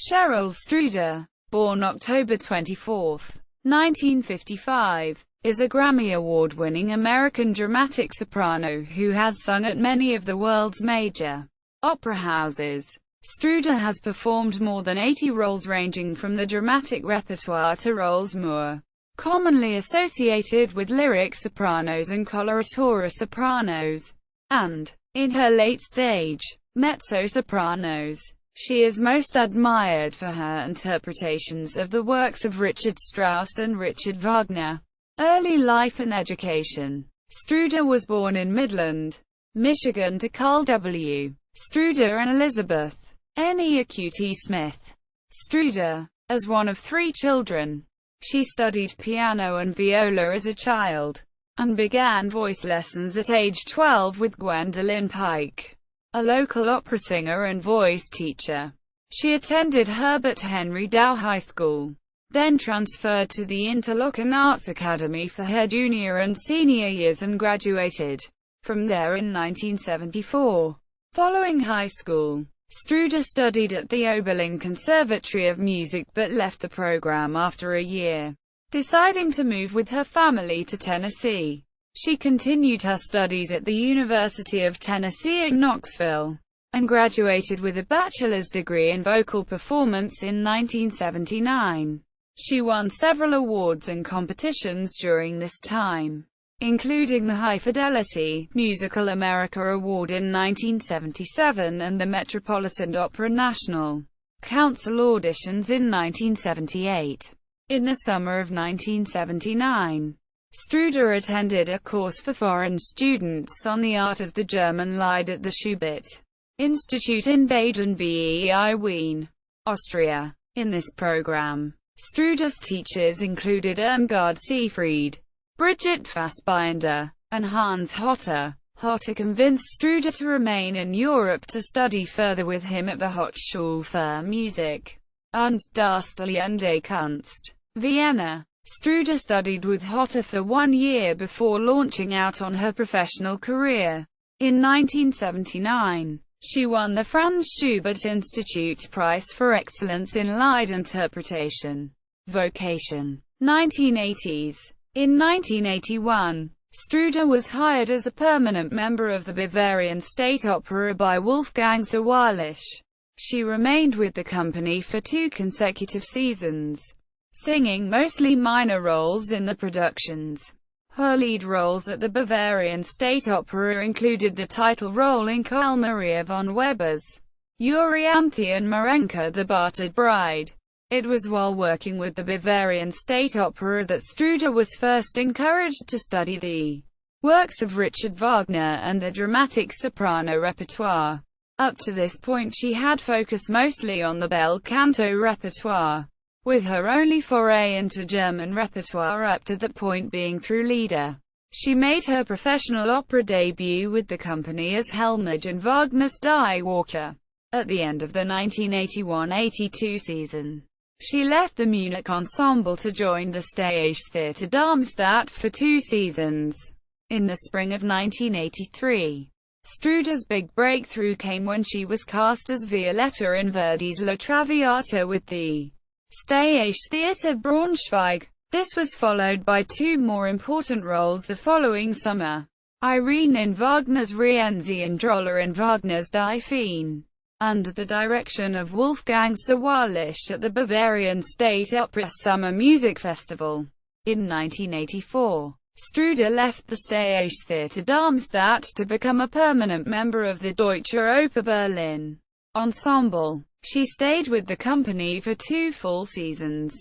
Cheryl Studer, born October 24, 1955, is a Grammy Award-winning American dramatic soprano who has sung at many of the world's major opera houses. Studer has performed more than 80 roles ranging from the dramatic repertoire to roles more commonly associated with lyric sopranos and coloratura sopranos, and, in her late-stage, mezzo-sopranos. She is most admired for her interpretations of the works of Richard Strauss and Richard Wagner. Early life and education. Studer was born in Midland, Michigan to Carl W. Studer and Elizabeth N. Smith. Studer, as one of three children, she studied piano and viola as a child, and began voice lessons at age 12 with Gwendolyn Pike, a local opera singer and voice teacher. She attended Herbert Henry Dow High School, then transferred to the Interlochen Arts Academy for her junior and senior years and graduated from there in 1974. Following high school, Studer studied at the Oberlin Conservatory of Music but left the program after a year, deciding to move with her family to Tennessee. She continued her studies at the University of Tennessee at Knoxville, and graduated with a bachelor's degree in vocal performance in 1979. She won several awards and competitions during this time, including the High Fidelity Musical America Award in 1977 and the Metropolitan Opera National Council auditions in 1978. In the summer of 1979, Studer attended a course for foreign students on the art of the German Lied at the Schubert Institute in Baden-Bei, Wien, Austria. In this program, Studer's teachers included Irmgard Seefried, Brigitte Fassbinder, and Hans Hotter. Hotter convinced Studer to remain in Europe to study further with him at the Hochschule für Musik und Darstellende Kunst, Vienna. Studer studied with Hotter for 1 year before launching out on her professional career. In 1979, she won the Franz Schubert Institute Prize for Excellence in Lied Interpretation. Vocation. 1980s. In 1981, Studer was hired as a permanent member of the Bavarian State Opera by Wolfgang Sawallisch. She remained with the company for 2 consecutive seasons, singing mostly minor roles in the productions. Her lead roles at the Bavarian State Opera included the title role in Carl Maria von Weber's Euryanthe Marenka the Battered Bride. It was while working with the Bavarian State Opera that Studer was first encouraged to study the works of Richard Wagner and the dramatic soprano repertoire. Up to this point she had focused mostly on the bel canto repertoire, with her only foray into German repertoire up to that point being through Lieder. She made her professional opera debut with the company as Helmage in Wagner's Die Walker at the end of the 1981-82 season. She left the Munich ensemble to join the Staatstheater Darmstadt for 2 seasons. In the spring of 1983, Studer's big breakthrough came when she was cast as Violetta in Verdi's La Traviata with the Staatstheater Braunschweig. This was followed by 2 more important roles the following summer: Irene in Wagner's Rienzi and Drolla in Wagner's Die Feen, under the direction of Wolfgang Sawallisch at the Bavarian State Opera Summer Music Festival. In 1984, Studer left the Staatstheater Darmstadt to become a permanent member of the Deutsche Oper Berlin ensemble. She stayed with the company for 2 full seasons.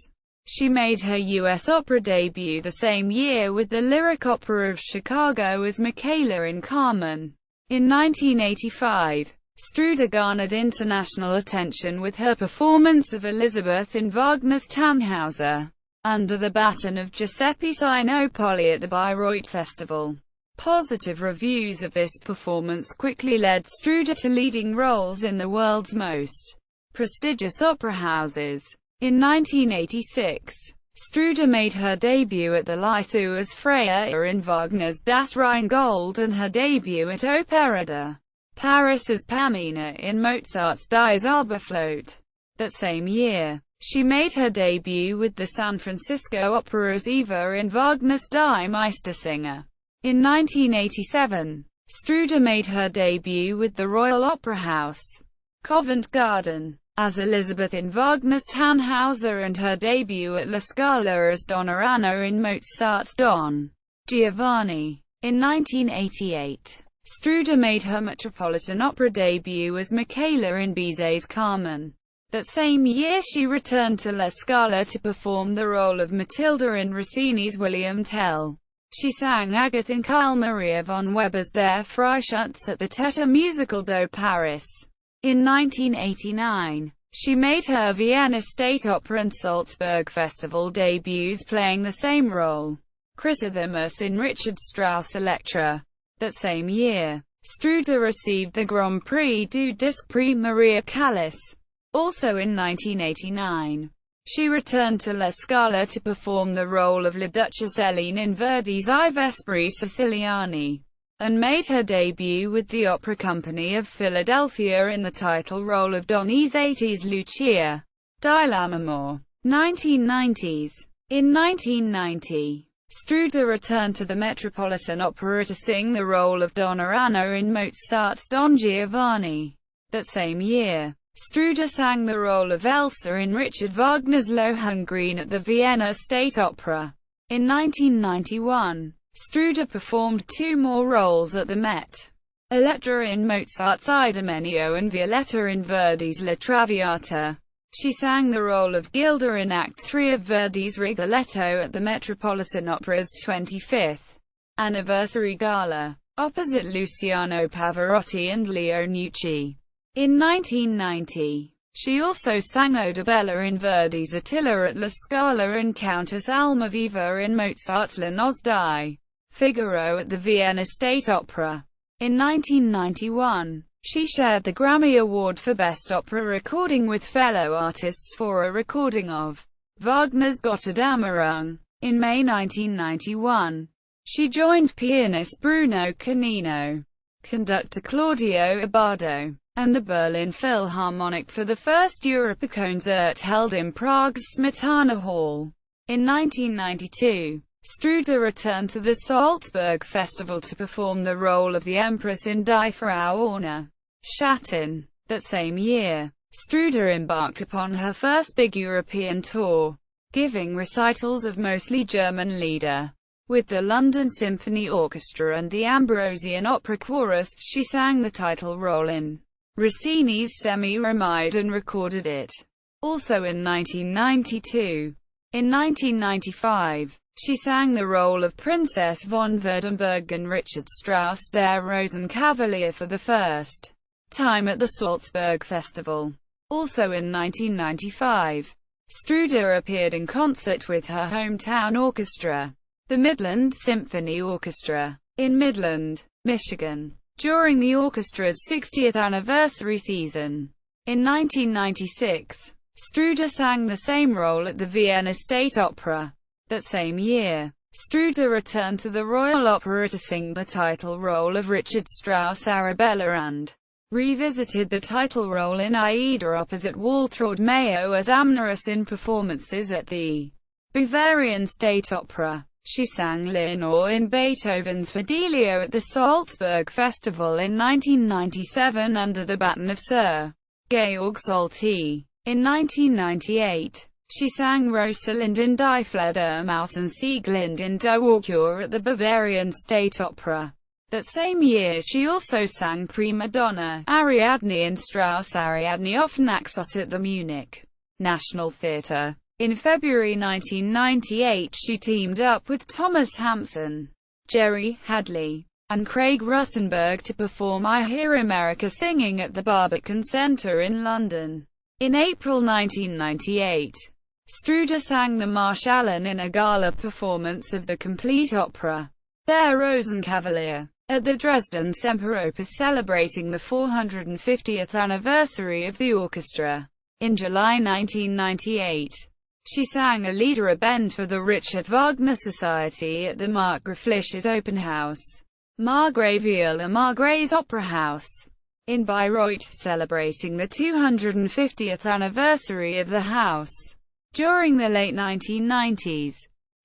She made her U.S. opera debut the same year with the Lyric Opera of Chicago as Michaela in Carmen. In 1985, Studer garnered international attention with her performance of Elizabeth in Wagner's Tannhauser, under the baton of Giuseppe Sinopoli at the Bayreuth Festival. Positive reviews of this performance quickly led Studer to leading roles in the world's most prestigious opera houses. In 1986, Studer made her debut at the Lyceum as Freya in Wagner's Das Rheingold and her debut at Opera de Paris as Pamina in Mozart's Die Zauberflöte. That same year, she made her debut with the San Francisco Opera's Eva in Wagner's Die Meistersinger. In 1987, Studer made her debut with the Royal Opera House, Covent Garden, as Elizabeth in Wagner's Tannhauser, and her debut at La Scala as Donna Anna in Mozart's Don Giovanni. In 1988, Studer made her Metropolitan Opera debut as Michaela in Bizet's Carmen. That same year she returned to La Scala to perform the role of Matilda in Rossini's William Tell. She sang Agathe in Carl Maria von Weber's Der Freischütz at the Theatre Musical de Paris. In 1989, she made her Vienna State Opera and Salzburg Festival debuts playing the same role, Chrysothemis in Richard Strauss' Elektra. That same year, Studer received the Grand Prix du Disque Prix Maria Callas. Also in 1989, she returned to La Scala to perform the role of La Duchess Helene in Verdi's I Vespri Siciliani, and made her debut with the Opera Company of Philadelphia in the title role of Donizetti's Lucia di Lammermoor. 1990s. In 1990, Studer returned to the Metropolitan Opera to sing the role of Donna Anna in Mozart's Don Giovanni. That same year, Studer sang the role of Elsa in Richard Wagner's Lohengrin at the Vienna State Opera. In 1991, Studer performed two more roles at the Met. Elettra in Mozart's Idomeneo and Violetta in Verdi's La Traviata. She sang the role of Gilda in Act 3 of Verdi's Rigoletto at the Metropolitan Opera's 25th anniversary gala, opposite Luciano Pavarotti and Leo Nucci. In 1990, she also sang Odabella in Verdi's Attila at La Scala and Countess Almaviva in Mozart's La Noz di Figaro at the Vienna State Opera. In 1991, she shared the Grammy Award for Best Opera Recording with fellow artists for a recording of Wagner's Götterdämmerung. In May 1991, she joined pianist Bruno Canino, conductor Claudio Abbado, and the Berlin Philharmonic for the first Europakonzert held in Prague's Smetana Hall. In 1992, Studer returned to the Salzburg Festival to perform the role of the Empress in Die Frau ohne Schatten. That same year, Studer embarked upon her first big European tour, giving recitals of mostly German lieder. With the London Symphony Orchestra and the Ambrosian Opera Chorus, she sang the title role in Rossini's Semiramis and recorded it. Also in 1992. In 1995, she sang the role of Princess von Württemberg in Richard Strauss' Der Rosenkavalier for the first time at the Salzburg Festival. Also in 1995, Studer appeared in concert with her hometown orchestra, the Midland Symphony Orchestra, in Midland, Michigan, during the orchestra's 60th anniversary season. In 1996, Studer sang the same role at the Vienna State Opera. That same year, Studer returned to the Royal Opera to sing the title role of Richard Strauss' Arabella and revisited the title role in Aida opposite Waltraud Mayo as Amneris in performances at the Bavarian State Opera. She sang Lenore in Beethoven's Fidelio at the Salzburg Festival in 1997 under the baton of Sir Georg Solti. In 1998, she sang Rosalind in Die Fledermaus and Sieglind in Der Walküre at the Bavarian State Opera. That same year she also sang prima donna Ariadne in Strauss' Ariadne auf Naxos at the Munich National Theatre. In February 1998 she teamed up with Thomas Hampson, Jerry Hadley, and Craig Rutenberg to perform I Hear America Singing at the Barbican Centre in London. In April 1998, Studer sang the Marschallin in a gala performance of the complete opera, Der Rosenkavalier, at the Dresden Semperoper celebrating the 450th anniversary of the orchestra. In July 1998, she sang a Lieder Bend for the Richard Wagner Society at the Markgrafliches Open House, Margraville Margrave's Opera House. in Bayreuth, celebrating the 250th anniversary of the house. During the late 1990s,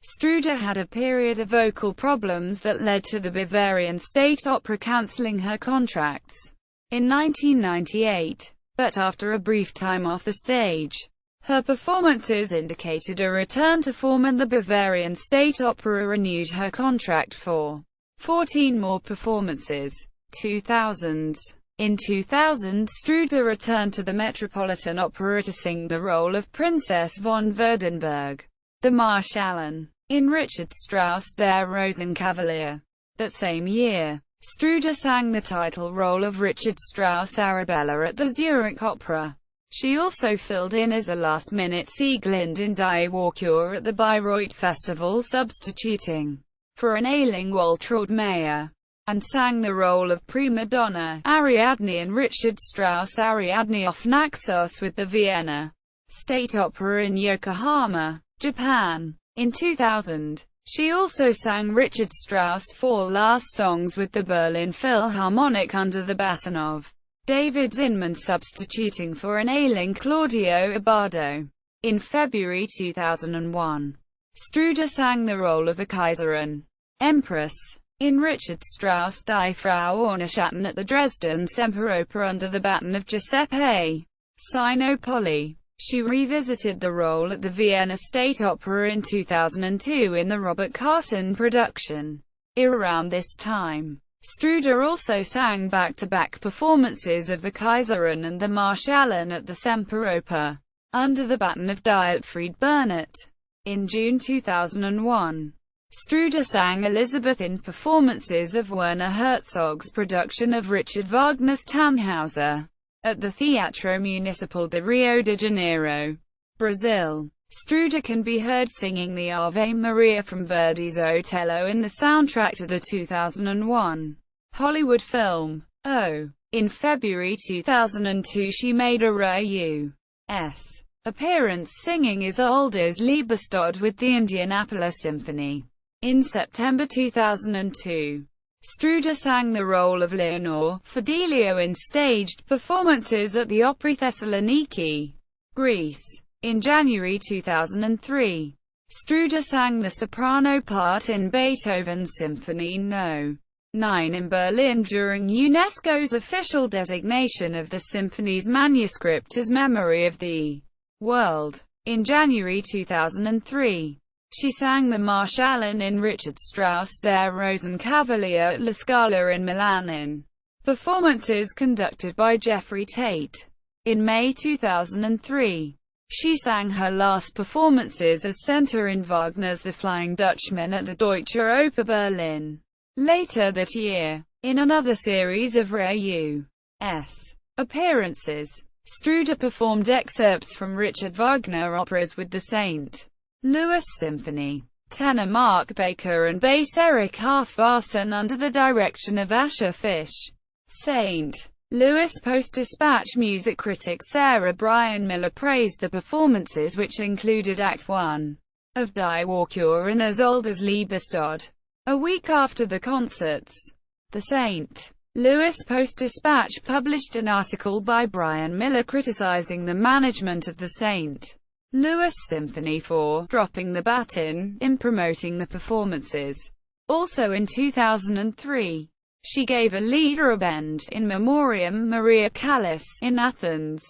Studer had a period of vocal problems that led to the Bavarian State Opera cancelling her contracts in 1998. But after a brief time off the stage, her performances indicated a return to form, and the Bavarian State Opera renewed her contract for 14 more performances. 2000s. In 2000, Studer returned to the Metropolitan Opera to sing the role of Princess von Württemberg, the Marschallin, in Richard Strauss' Der Rosenkavalier. That same year, Studer sang the title role of Richard Strauss' Arabella at the Zurich Opera. She also filled in as a last-minute Sieglinde in Die Walküre at the Bayreuth Festival, substituting for an ailing Waltraud Mayer, and sang the role of prima donna Ariadne in Richard Strauss' Ariadne auf Naxos with the Vienna State Opera in Yokohama, Japan. In 2000, she also sang Richard Strauss' Four Last Songs with the Berlin Philharmonic under the baton of David Zinman, substituting for an ailing Claudio Abbado. In February 2001, Studer sang the role of the Kaiserin, Empress, in Richard Strauss' Die Frau ohne Schatten at the Dresden Semperoper under the baton of Giuseppe Sinopoli. She revisited the role at the Vienna State Opera in 2002 in the Robert Carson production. Around this time, Studer also sang back-to-back performances of the Kaiserin and the Marschallin at the Semperoper, under the baton of Dietfried Bernert. In June 2001, Studer sang Elizabeth in performances of Werner Herzog's production of Richard Wagner's Tannhauser, at the Teatro Municipal de Rio de Janeiro, Brazil. Studer can be heard singing the Ave Maria from Verdi's Otello in the soundtrack to the 2001 Hollywood film, O. In February 2002 she made a rare U.S. appearance singing Isolde's Liebestod with the Indianapolis Symphony. In September 2002, Studer sang the role of Leonore Fidelio in staged performances at the Opera Thessaloniki, Greece. In January 2003, Studer sang the soprano part in Beethoven's Symphony No. 9 in Berlin during UNESCO's official designation of the symphony's manuscript as Memory of the World. In January 2003, she sang the Marschallin in Richard Strauss' Der Rosenkavalier at La Scala in Milan in performances conducted by Jeffrey Tate. In May 2003, she sang her last performances as center in Wagner's The Flying Dutchman at the Deutsche Oper Berlin. Later that year, in another series of rare U.S. appearances, Studer performed excerpts from Richard Wagner operas with the St. Louis Symphony, tenor Mark Baker and bass Eric Halfvarson under the direction of Asher Fish. St. Louis Post-Dispatch music critic Sarah Bryan Miller praised the performances, which included Act 1 of Die Walküre and Isolde's Liebestod. A week after the concerts, the St. Louis Post-Dispatch published an article by Bryan Miller criticizing the management of the St. Louis Symphony for dropping the baton in promoting the performances. Also in 2003, she gave a Lieder Abend in Memoriam Maria Callas in Athens,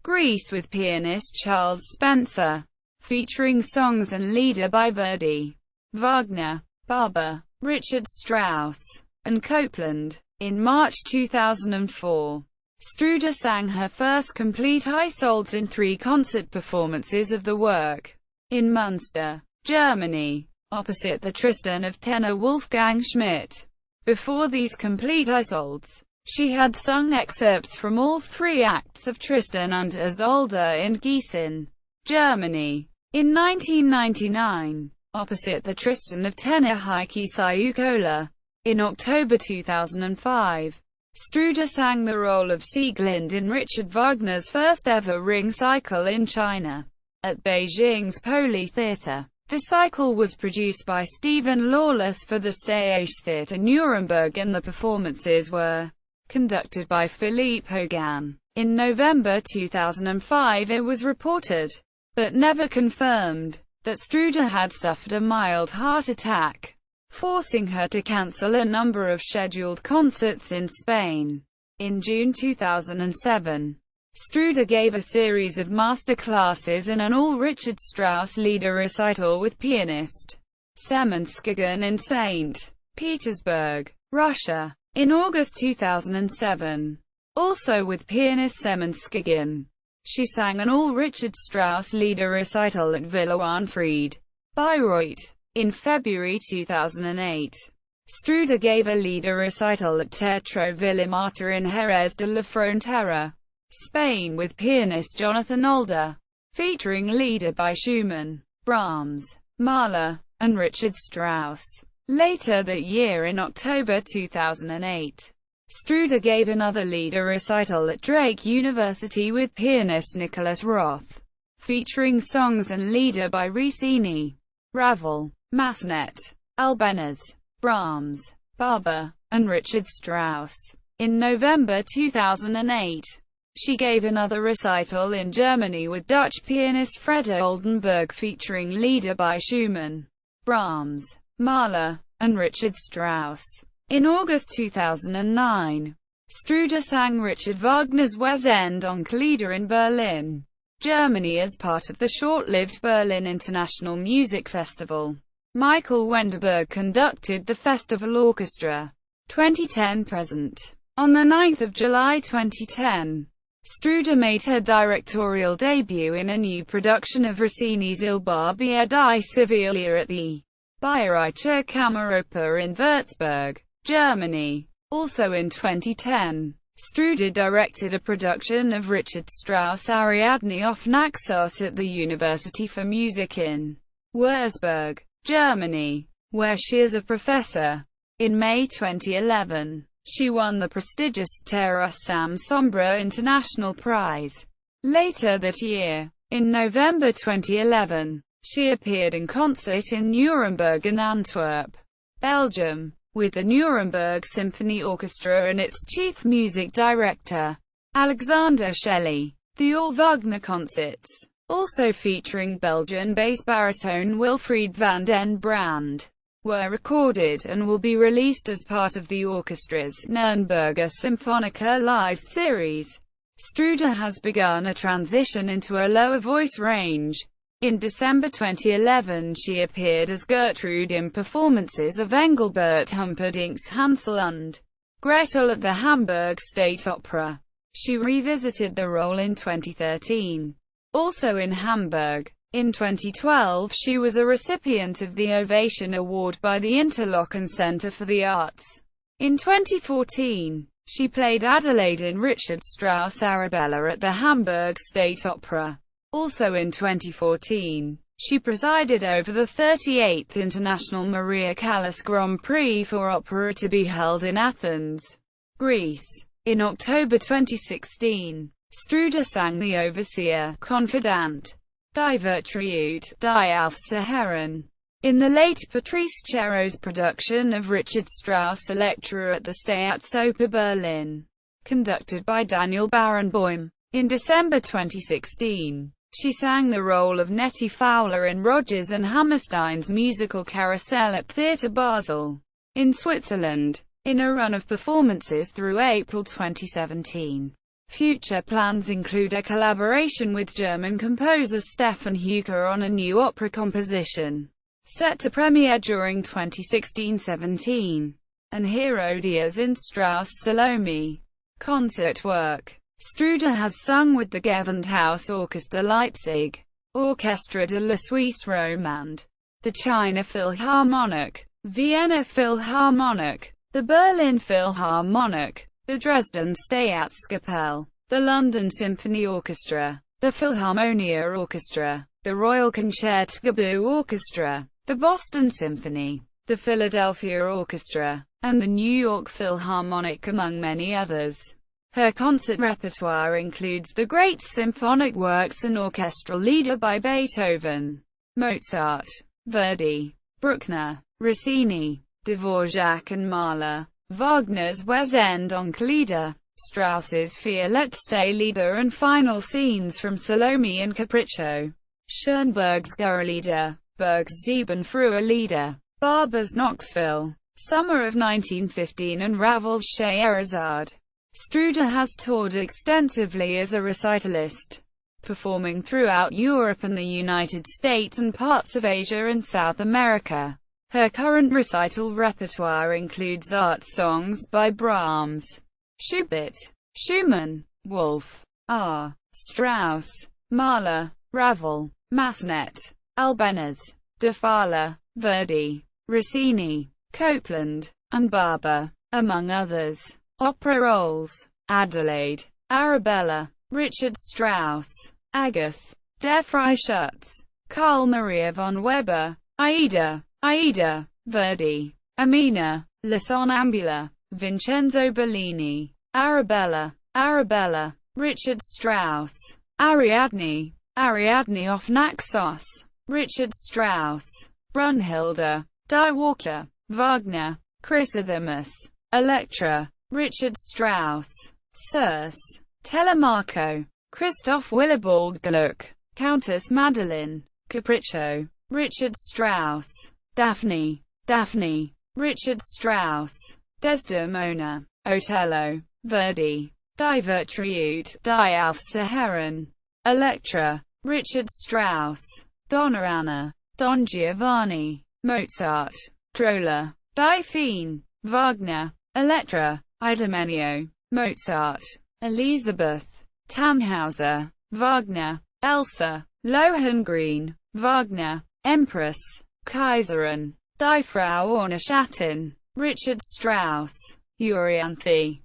Greece with pianist Charles Spencer, featuring songs and Lieder by Verdi, Wagner, Barber, Richard Strauss, and Copland. In March 2004, Studer sang her first complete Isoldes in 3 concert performances of the work, in Munster, Germany, opposite the Tristan of tenor Wolfgang Schmidt. Before these complete Isoldes, she had sung excerpts from all 3 acts of Tristan und Isolde in Gießen, Germany. In 1999, opposite the Tristan of tenor Heikki Sayukola. In October 2005, Studer sang the role of Sieglinde in Richard Wagner's first-ever Ring cycle in China, at Beijing's Poli Theatre. The cycle was produced by Stephen Lawless for the Stage Theatre Nuremberg, and the performances were conducted by Philippe Hogan. In November 2005 it was reported, but never confirmed, that Studer had suffered a mild heart attack, forcing her to cancel a number of scheduled concerts in Spain. In June 2007, Studer gave a series of master classes in an all-Richard Strauss Lieder recital with pianist Semyon Skigan in St. Petersburg, Russia. In August 2007, also with pianist Semyon Skigan, she sang an all-Richard Strauss Lieder recital at Villa Wanfried, Bayreuth. In February 2008, Studer gave a Lieder recital at Teatro Villa Marta in Jerez de la Frontera, Spain with pianist Jonathan Older, featuring Lieder by Schumann, Brahms, Mahler, and Richard Strauss. Later that year in October 2008, Studer gave another Lieder recital at Drake University with pianist Nicholas Roth, featuring songs and Lieder by Rossini, Ravel, Massenet, Albéniz, Brahms, Barber, and Richard Strauss. In November 2008, she gave another recital in Germany with Dutch pianist Freda Oldenburg featuring Lieder by Schumann, Brahms, Mahler, and Richard Strauss. In August 2009, Studer sang Richard Wagner's Wesendonck-Lieder in Berlin, Germany as part of the short-lived Berlin International Music Festival. Michael Wenderberg conducted the festival orchestra. 2010 present. On 9 July 2010, Studer made her directorial debut in a new production of Rossini's Il Barbiere di Siviglia at the Bayerische Kammeroper in Würzburg, Germany. Also in 2010, Studer directed a production of Richard Strauss' Ariadne auf Naxos at the University for Music in Würzburg, Germany, where she is a professor. In May 2011, she won the prestigious Terra Sam Sombra International Prize. Later that year, in November 2011, she appeared in concert in Nuremberg and Antwerp, Belgium, with the Nuremberg Symphony Orchestra and its chief music director, Alexander Shelley. The All Wagner concerts, also featuring Belgian bass baritone Wilfried van den Brand, were recorded and will be released as part of the orchestra's Nürnberger Symphonica Live series. Studer has begun a transition into a lower voice range. In December 2011 she appeared as Gertrude in performances of Engelbert Humperdinck's Hansel und Gretel at the Hamburg State Opera. She revisited the role in 2013, also in Hamburg. In 2012 she was a recipient of the Ovation Award by the Interlochen Center for the Arts. In 2014, she played Adelaide in Richard Strauss' Arabella at the Hamburg State Opera. Also in 2014, she presided over the 38th International Maria Callas Grand Prix for Opera to be held in Athens, Greece. In October 2016, Studer sang the Overseer, Confidant, Die Virtuute, Die Aufseherin, in the late Patrice Cherot's production of Richard Strauss' Elektra at the Staatsoper Berlin, conducted by Daniel Barenboim. In December 2016, she sang the role of Nettie Fowler in Rodgers and Hammerstein's musical Carousel at Theatre Basel, in Switzerland, in a run of performances through April 2017. Future plans include a collaboration with German composer Stefan Huecker on a new opera composition, set to premiere during 2016-17, and Herodias in Strauss' Salome. Concert work. Studer has sung with the Gewandhaus Orchester Leipzig, Orchestra de la Suisse Romande, the China Philharmonic, Vienna Philharmonic, the Berlin Philharmonic, the Dresden Staatskapelle, the London Symphony Orchestra, the Philharmonia Orchestra, the Royal Concertgebouw Orchestra, the Boston Symphony, the Philadelphia Orchestra, and the New York Philharmonic, among many others. Her concert repertoire includes the great symphonic works and orchestral Lieder by Beethoven, Mozart, Verdi, Bruckner, Rossini, Dvorak and Mahler. Wagner's Wesendonck-Lieder, Strauss's Vier letzte Lieder and final scenes from Salome and Capriccio, Schoenberg's Gurrelieder, Berg's Sieben frühe Lieder, Barber's Knoxville, Summer of 1915 and Ravel's Scheherazade. Studer has toured extensively as a recitalist, performing throughout Europe and the United States and parts of Asia and South America. Her current recital repertoire includes art songs by Brahms, Schubert, Schumann, Wolf, R. Strauss, Mahler, Ravel, Massenet, Albéniz, de Falla, Verdi, Rossini, Copland, and Barber, among others. Opera roles: Adelaide, Arabella, Richard Strauss, Agathe, Der Freischütz, Carl Maria von Weber, Aida, Verdi, Amina, La Sonnambula, Vincenzo Bellini, Arabella, Richard Strauss, Ariadne of Naxos, Richard Strauss, Brunhilde, Die Walker, Wagner, Chrysothemis, Electra, Richard Strauss, Circe, Telemaco, Christoph Willibald Gluck, Countess Madeline, Capriccio, Richard Strauss, Daphne, Richard Strauss, Desdemona, Otello, Verdi, Die Vertriute, Die Aufzuhören, Electra, Richard Strauss, Donna Anna, Don Giovanni, Mozart, Troller, Die Feen, Wagner, Electra, Idomeneo, Mozart, Elisabeth, Tannhauser, Wagner, Elsa, Lohengrin, Wagner, Empress, Kaiserin, Die Frau ohne Schatten, Richard Strauss, Euryanthe,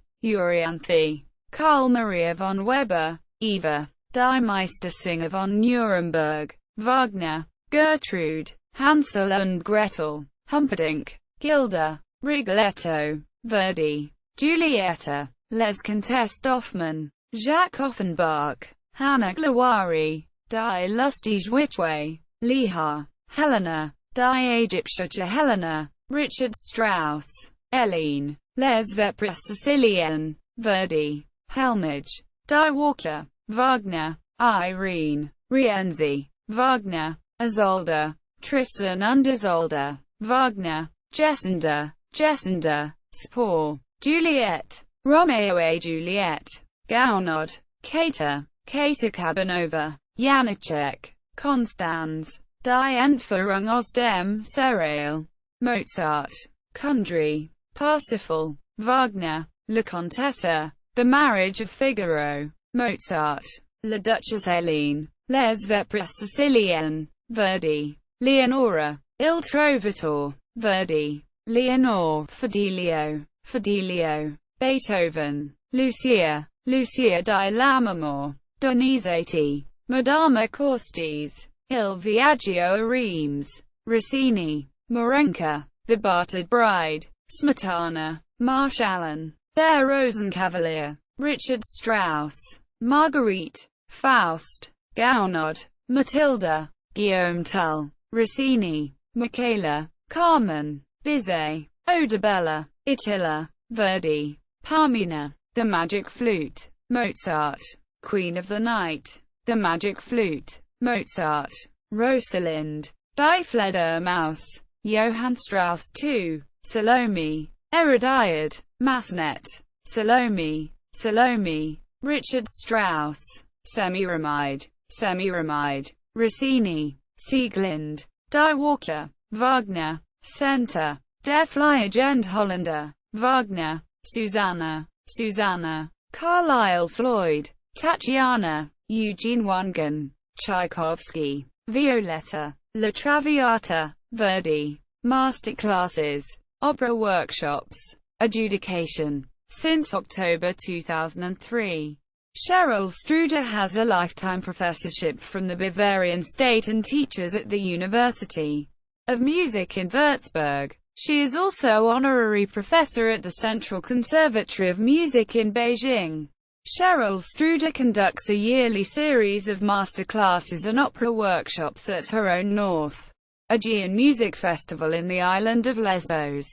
Carl Maria von Weber, Eva, Die Meistersinger von Nuremberg, Wagner, Gertrude, Hansel und Gretel, Humperdinck, Gilda, Rigoletto, Verdi, Giulietta, Les Comtesse d'Hoffmann, Jacques Offenbach, Hannah Glawari, Die lustige Witwe, Leha, Helena, Die Ägyptische Helena, Richard Strauss, Helene, Les Vepres Siciliennes, Verdi, Helmage, Die Walker, Wagner, Irene, Rienzi, Wagner, Isolde, Tristan und Isolde, Wagner, Jessender, Spohr, Juliet, Romeo et Juliet, Gounod, Kater Cabanova, Janicek, Constanze, Die Entführung aus dem Serail, Mozart, Kundry, Parsifal, Wagner, La Contessa, The Marriage of Figaro, Mozart, La Duchesse Hélène, Les Vepres Siciliennes, Verdi, Leonora, Il Trovatore, Verdi, Leonore, Fidelio, Beethoven, Lucia di Lammermoor, Donizetti, Madama Corstes, Il Viaggio a Reims, Rossini, Marenka, The Battered Bride, Smetana, Marsh Allen, Der Rosenkavalier, Richard Strauss, Marguerite, Faust, Gounod, Matilda, Guillaume Tell, Rossini, Michaela, Carmen, Bizet, Odabella, Attila, Verdi, Parmina, The Magic Flute, Mozart, Queen of the Night, The Magic Flute, Mozart, Rosalind, Die Fledermaus, Johann Strauss II, Salome, Erodiad, Massenet, Salome, Richard Strauss, Semiramide, Rossini, Sieglind, Die Walker, Wagner, Center, Der Fliegende Holländer, Wagner, Susanna, Carlyle Floyd, Tatiana, Eugene Onegin, Tchaikovsky, Violetta, La Traviata, Verdi, Masterclasses, Opera workshops, adjudication. Since October 2003, Cheryl Studer has a lifetime professorship from the Bavarian State and teaches at the University of Music in Würzburg. She is also honorary professor at the Central Conservatory of Music in Beijing. Cheryl Studer conducts a yearly series of master classes and opera workshops at her own North Aegean Music Festival in the island of Lesbos,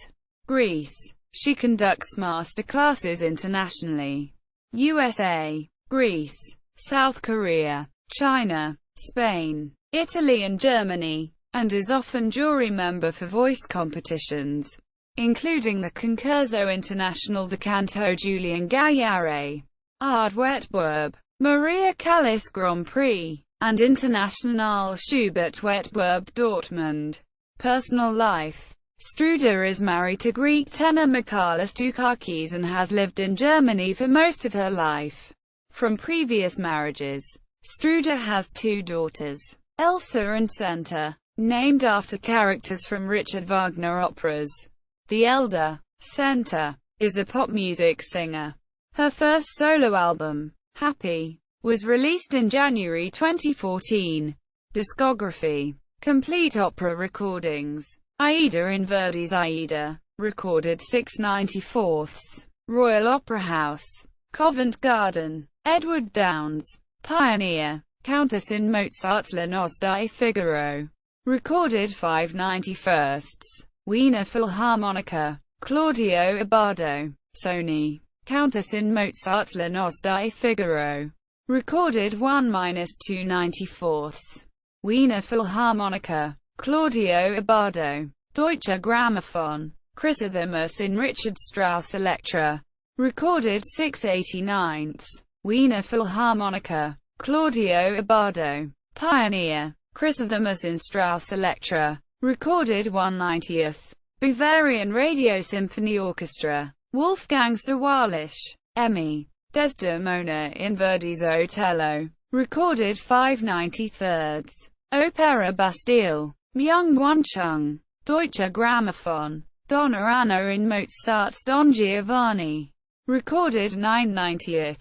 Greece. She conducts master classes internationally. USA, Greece, South Korea, China, Spain, Italy and Germany, and is often jury member for voice competitions, including the Concurso International de Canto Julien Gaillard, Art Wettbewerb, Maria Callas Grand Prix, and International Schubert Wettbewerb Dortmund. Personal life. Studer is married to Greek tenor Michalis Dukakis and has lived in Germany for most of her life. From previous marriages, Studer has 2 daughters, Elsa and Senta, named after characters from Richard Wagner operas. The elder, Senta, is a pop music singer. Her first solo album, Happy, was released in January 2014. Discography. Complete opera recordings. Aida in Verdi's Aida, recorded 6/94. Royal Opera House, Covent Garden. Edward Downes, Pioneer. Countess in Mozart's La Noce di Figaro, recorded 5/91. Wiener Philharmoniker. Claudio Abbado, Sony. Countess in Mozart's La Noce di Figaro, recorded 1-2/94. Wiener Philharmoniker. Claudio Abbado. Deutsche Grammophon. Chrysothemis in Richard Strauss Electra, recorded 6/89. Wiener Philharmoniker. Claudio Abbado. Pioneer. Chrysothemis in Strauss Electra, recorded 1/90. Bavarian Radio Symphony Orchestra. Wolfgang Sawallisch. Emmy. Desdemona in Verdi's Otello, recorded 5/93. Opera Bastille. Myung-Won Chung. Deutsche Grammophon. Donna Anna in Mozart's Don Giovanni, recorded 9/90.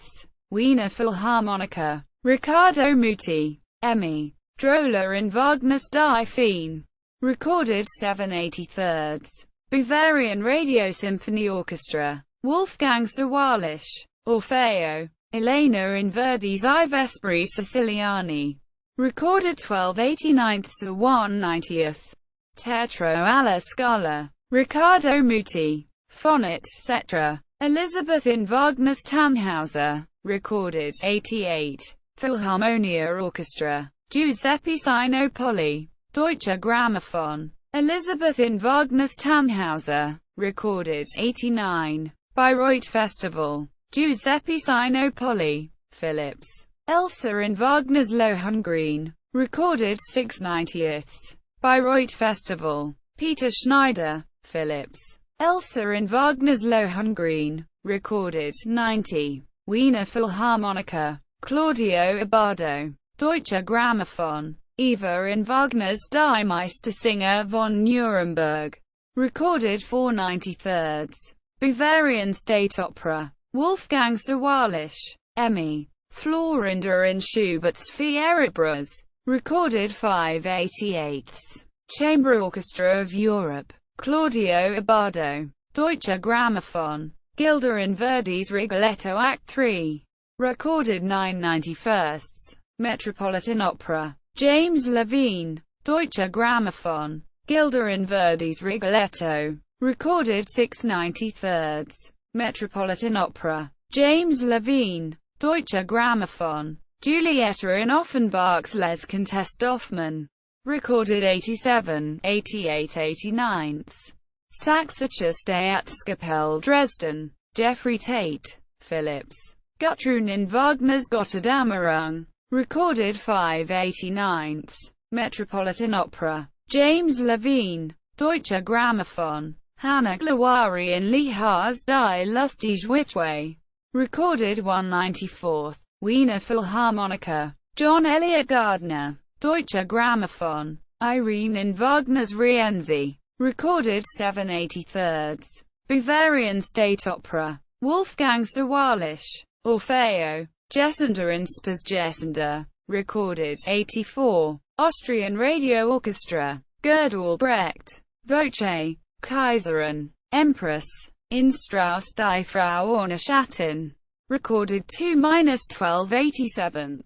Wiener Philharmoniker. Riccardo Muti. Emmy. Droller in Wagner's Die Feen, recorded 7/83. Bavarian Radio Symphony Orchestra. Wolfgang Sawallisch. Orfeo. Elena in Verdi's I Vespri Siciliani, recorded 12/89–1/90. Teatro alla Scala. Riccardo Muti. Fonnet, etc. Elizabeth in Wagner's Tannhauser, recorded 88. Philharmonia Orchestra. Giuseppe Sinopoli. Deutsche Grammophon. Elizabeth in Wagner's Tannhauser, recorded 89. Bayreuth Festival. Giuseppe Sinopoli. Philips. Elsa in Wagner's Lohengrin, recorded 6/90. Bayreuth Festival. Peter Schneider. Philips. Elsa in Wagner's Lohengrin, recorded 90. Wiener Philharmoniker. Claudio Abbado. Deutsche Grammophon. Eva in Wagner's Die Meistersinger von Nuremberg, recorded 4/93. Bavarian State Opera. Wolfgang Sawallisch. Emmy. Florinda in Schubert's Fieritbras, recorded 5/88. Chamber Orchestra of Europe. Claudio Abbado. Deutsche Grammophon. Gilda in Verdi's Rigoletto Act 3, recorded 9/91. Metropolitan Opera. James Levine. Deutsche Grammophon. Gilda in Verdi's Rigoletto, recorded 6/93. Metropolitan Opera. James Levine. Deutsche Grammophon. Julieta in Offenbach's Les Contes d'Hoffmann, recorded 87, 88, 89. Sächsische Staatskapelle Dresden. Jeffrey Tate. Philips. Gutruhn in Wagner's Gotterdammerung, recorded 5/89. Metropolitan Opera. James Levine. Deutsche Grammophon. Hannah Glawari in Liha's Die Lustige Witwe, recorded 1/94. Wiener Philharmoniker. John Elliott Gardner. Deutsche Grammophon. Irene in Wagner's Rienzi, recorded 7/83. Bavarian State Opera. Wolfgang Sawallisch. Orfeo. Jessender in Spes Jessender, recorded 84. Austrian Radio Orchestra. Gerd Albrecht. Voce. Kaiserin. Empress. In Strauss Die Frau ohne Schatten, recorded 2-12/87.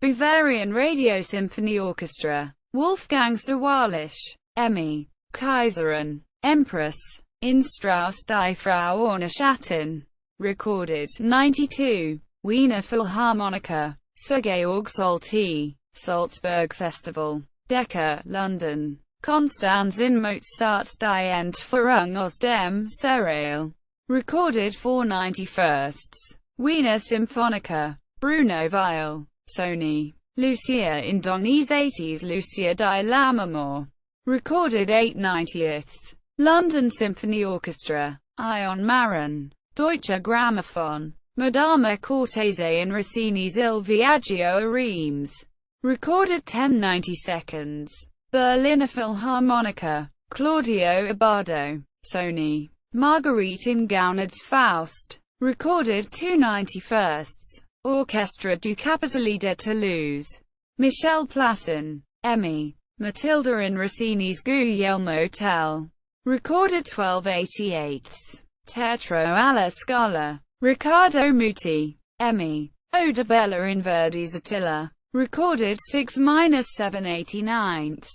Bavarian Radio Symphony Orchestra. Wolfgang Sawallisch. Emmy. Kaiserin. Empress. in Strauss Die Frau ohne Schatten. Recorded 92. Wiener Philharmoniker, Sir Georg Solti, Salzburg Festival. Decca, London. Konstanz in Mozarts Die Entführung aus dem Serail. Recorded 491st. Wiener Symphoniker, Bruno Weil, Sony. Lucia in Donizetti's Lucia di Lammermoor. Recorded 890th. London Symphony Orchestra, Ion Marin. Deutsche Grammophon. Madama Cortese in Rossini's Il Viaggio a Reims. Recorded 1092nd. Berliner Philharmoniker, Claudio Abbado, Sony. Marguerite in Gounod's Faust. Recorded 291st. Orchestra du Capitale de Toulouse. Michel Plassin, Emmy. Matilda in Rossini's Guglielmo Tell. Recorded 1288th. Teatro alla Scala. Riccardo Muti, Emmy. Oda Bella in Verdi's Attila. Recorded 6-789th.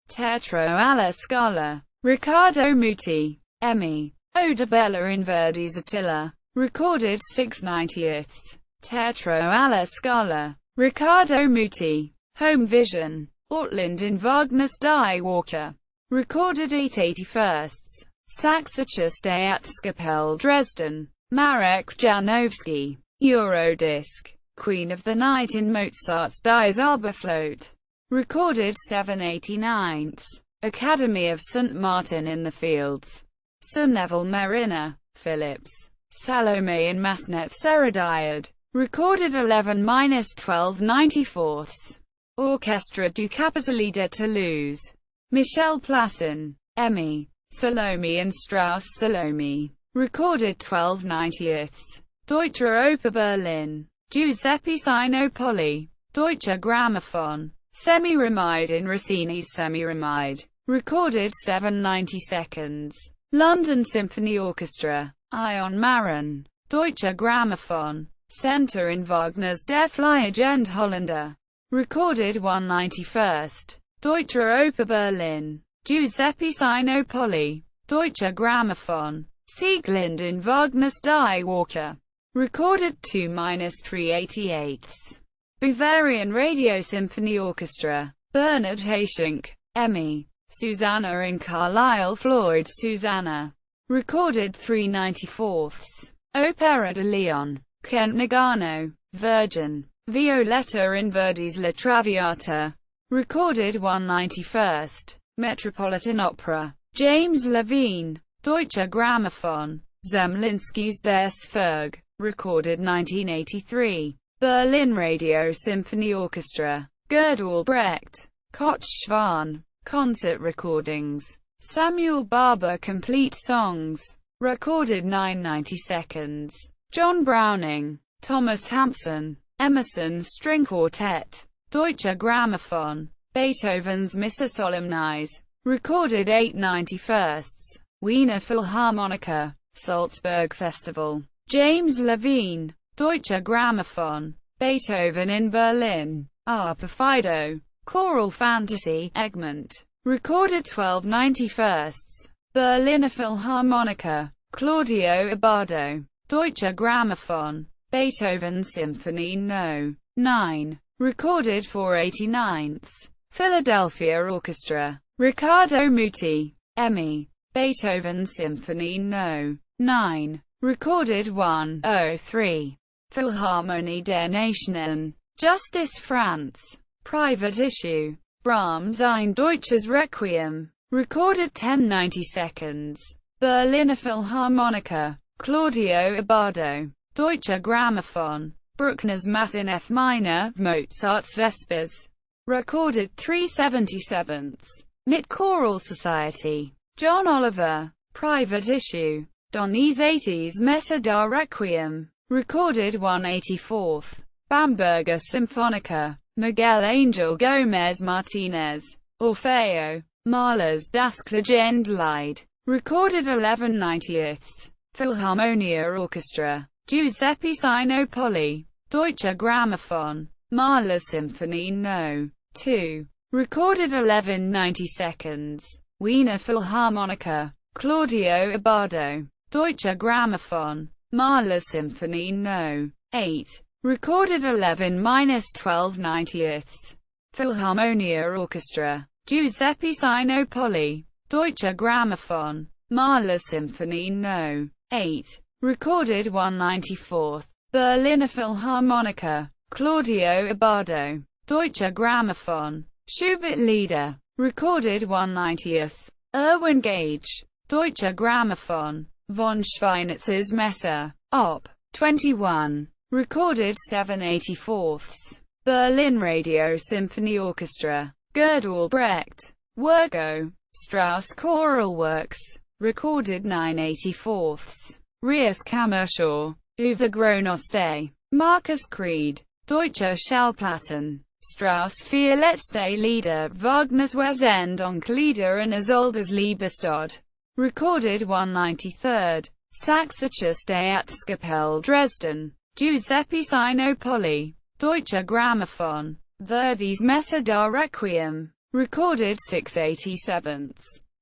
Teatro alla Scala. Riccardo Muti, Emmy. Oda Bella in Verdi's Attila. Recorded 690th. Teatro alla Scala. Riccardo Muti. Home Vision. Ortland in Wagner's Die Walker. Recorded 881st. Sächsische Staatskapelle Dresden. Marek Janowski. Eurodisc. Queen of the Night in Mozart's Die Zauberflöte. Recorded 789th. Academy of St. Martin in the Fields. Sir Neville Mariner, Phillips. Salome in Massenet's Serediad. Recorded 11-1294th. Orchestra du Capitale de Toulouse. Michel Plassin, Emmy. Salome in Strauss Salome. Recorded 1290th. Deutsche Oper Berlin. Giuseppe Sinopoli. Deutsche Grammophon. Semi-Remide in Rossini's Semi-Remide. Recorded 792nd. London Symphony Orchestra. Ion Marin. Deutsche Grammophon. Center in Wagner's Der Fliegende Holländer. Recorded 191st. Deutsche Oper Berlin. Giuseppe Sinopoli. Deutsche Grammophon. Sieglinde in Wagner's Die Walker. Recorded 2-388th. Bavarian Radio Symphony Orchestra. Bernard Haitink, Emmy. Susanna in Carlisle Floyd Susanna. Recorded 394th. Opera de Leon. Kent Nagano, Virgin. Violetta in Verdi's La Traviata. Recorded 191st. Metropolitan Opera. James Levine. Deutsche Grammophon. Zemlinsky's Des Fugue. Recorded 1983. Berlin Radio Symphony Orchestra. Gerd Albrecht. Koch Schwan. Concert recordings. Samuel Barber Complete Songs. Recorded 992nd. John Browning. Thomas Hampson. Emerson String Quartet. Deutsche Grammophon. Beethoven's Missa Solemnis. Recorded 891st. Wiener Philharmoniker. Salzburg Festival. James Levine. Deutsche Grammophon. Beethoven in Berlin. Arpa Fido. Choral Fantasy, Egmont. Recorded 1291st. Berliner Philharmoniker. Claudio Abbado. Deutsche Grammophon. Beethoven Symphony No. 9. Recorded 489th. Philadelphia Orchestra. Riccardo Muti, Emmy. Beethoven Symphony No. 9. Recorded 103. Philharmonie der Nationen. Justice France. Private issue. Brahms Ein Deutsches Requiem. Recorded 1092nd. Berliner Philharmoniker. Claudio Abbado. Deutsche Grammophon. Bruckner's Mass in F minor, Mozart's Vespers. Recorded 377th. Mit Choral Society. John Oliver. Private issue. Donizetti's Messa da Requiem. Recorded 184th. Bamberger Symphonica. Miguel Angel Gomez Martinez. Orfeo. Mahler's Das Klagendlied. Recorded 1190th. Philharmonia Orchestra. Giuseppe Sinopoli. Deutsche Grammophon. Mahler Symphony No. 2. Recorded 1192nd. Wiener Philharmoniker. Claudio Abbado. Deutsche Grammophon. Mahler Symphony No. 8. Recorded 11-12/90. Philharmonia Orchestra. Giuseppe Sinopoli. Deutsche Grammophon. Mahler Symphony No. 8. Recorded 194. Berliner Philharmoniker. Claudio Abbado. Deutsche Grammophon. Schubert Lieder. Recorded 190th. Erwin Gage. Deutsche Grammophon. Von Schweinitz's Messe. Op. 21. Recorded 7/84. Berlin Radio Symphony Orchestra. Gerd Albrecht. Wergo. Strauss Choral Works. Recorded 9/84. Rias Kammerchor. Übergronoste. Marcus Creed. Deutsche Schallplatten. Strauss Vier letzte Lieder. Wagner's Wesendonck-Lieder and Isolde's Liebestod. Recorded 193rd. Sächsische Staatskapelle Dresden. Giuseppe Sinopoli. Deutsche Grammophon. Verdi's Messe da Requiem. Recorded 6/87.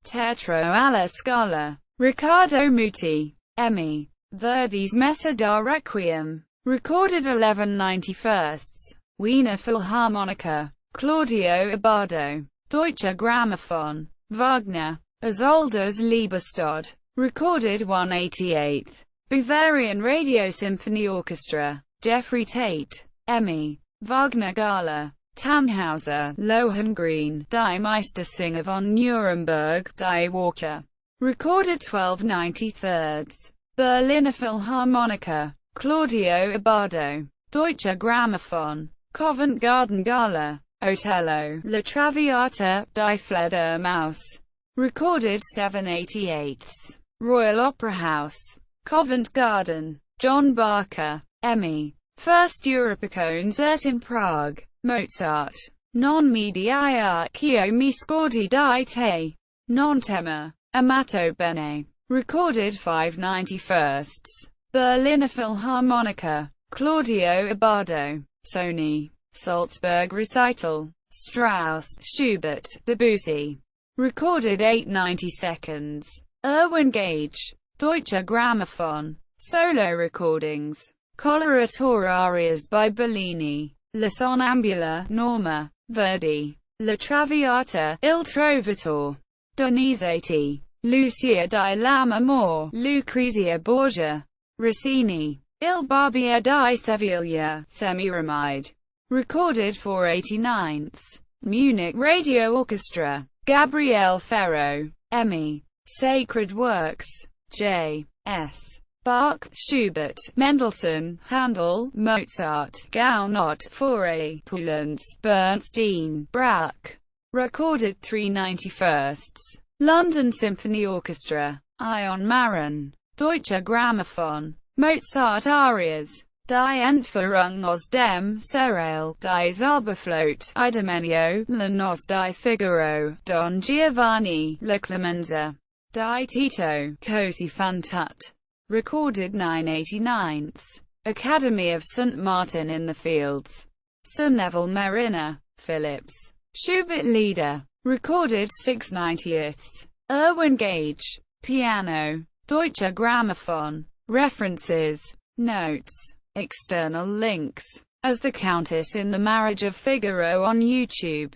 Teatro alla Scala. Riccardo Muti. Emmy. Verdi's Messe da Requiem. Recorded 11/91. Wiener Philharmoniker. Claudio Abbado. Deutsche Grammophon. Wagner. Isolde's Liebestod. Recorded 188. Bavarian Radio Symphony Orchestra. Jeffrey Tate. Emmy. Wagner Gala. Tannhauser. Lohengrin. Die Meistersinger von Nuremberg. Die Walker. Recorded 12/93. Berliner Philharmoniker. Claudio Abbado. Deutsche Grammophon. Covent Garden Gala. Otello. La Traviata. Die Fledermaus. Recorded 7/88. Royal Opera House. Covent Garden. John Barker. Emmy. First Europakonzert in Prague. Mozart. Non mi diarchio mi scordi di te. Non tema. Amato bene. Recorded 5/91. Berliner Philharmoniker. Claudio Abbado. Sony. Salzburg Recital. Strauss, Schubert, Debussy. Recorded 8/92. Erwin Gage. Deutsche Grammophon. Solo recordings. Coloratura arias by Bellini. La Sonnambula, Norma. Verdi. La Traviata, Il Trovatore. Donizetti. Lucia di Lammermoor. Lucrezia Borgia. Rossini. Il Barbiere di Seviglia. Semiramide. Recorded 4/89. Munich Radio Orchestra. Gabriele Ferro. Emmy. Sacred Works. J. S. Bach, Schubert, Mendelssohn, Handel, Mozart, Gounod, Fauré, Poulenc, Bernstein, Braque. Recorded 3/91. London Symphony Orchestra. Ion Marin. Deutsche Grammophon. Mozart arias. Die Entführung aus dem Serail. Die Zauberflöte. Idomeneo. La Noce di Figaro. Don Giovanni. La Clemenza. Die Tito. Così fan tutte. Recorded 9/89. Academy of St. Martin in the Fields. Sir Neville Mariner. Phillips. Schubert Lieder. Recorded 6/90. Erwin Gage. Piano. Deutsche Grammophon. References. Notes. External links. As the Countess in the Marriage of Figaro on YouTube.